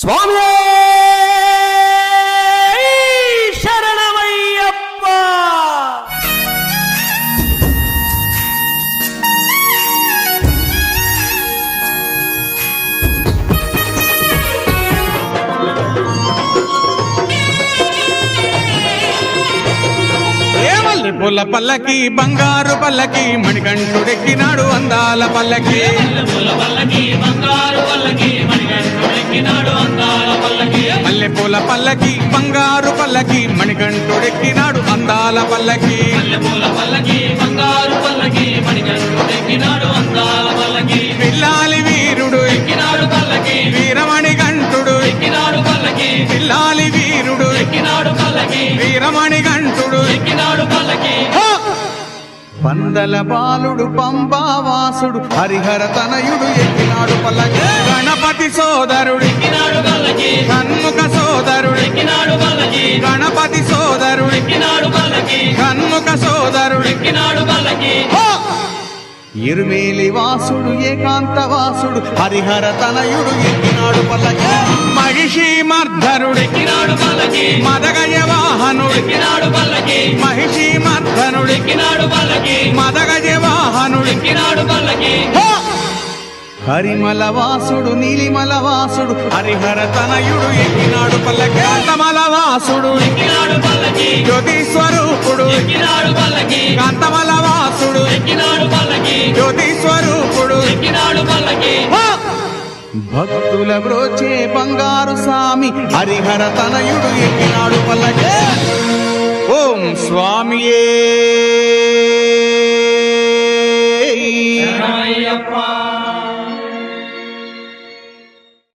స్వామి శరణమయ్యప్ప. పుల్ల పల్లకి బంగారు పల్లకి మణికంఠుడెక్కినాడు అందాల పల్లకి. మల్లె పూల పల్లకి బంగారు పల్లకి మణికంఠుడెక్కినాడు అందాల పల్లకి. పిల్లాలి వీరుడు ఎక్కినాడు పల్లకి, వీరమణి గంటుడు ఎక్కినాడు పల్లకి. పిల్లాలి వీరుడు ఎక్కినాడు పల్లకి, వీరమణి గంటుడు ఎక్కినాడు పల్లకి. పందల బాలుడు పంబావాసుడు హరిహర తనయుడు ఎక్కినాడు పల్లకి. గణపతి సోదరుడు ఎక్కినాడు పల్లకి, షణ్ముఖ సోదరుడు ఎక్కినాడు పల్లకి. గణపతి సోదరుడు ఎక్కినాడు పల్లకి, షణ్ముఖ సోదరుడు ఎక్కినాడు పల్లకి. ఇరుమేలి వాసుడు ఏకాంత వాసుడు హరిహర తనయుడు ఎక్కినాడు పల్లకి. మహిషి మర్ధనుడు ఎక్కినాడు పల్లకి, మదగజ వాహనుడు ఎక్కినాడు పల్లకి. మహిషి మర్ధనుడు ఎక్కినాడు పల్లకి, మదగజ వాహనుడు ఎక్కినాడు పల్లకి. హరిమల వాసుడు నీలిమల వాసుడు హరిహర తనయుడు ఎక్కినాడు పల్లకి. కాంతమల వాసుడు ఎక్కినాడు పల్లకి, జ్యోతి స్వరూపుడు ఎక్కినాడు పల్లకి. కాంతమల వాసుడు ఎక్కినాడు పల్లకి, జ్యోతి స్వరూపుడు ఎక్కినాడు పల్లకి. భక్తుల బ్రోచే బంగారు స్వామి హరిహర తనయుడు ఎక్కినాడు పల్లకి. ఓం స్వామియే.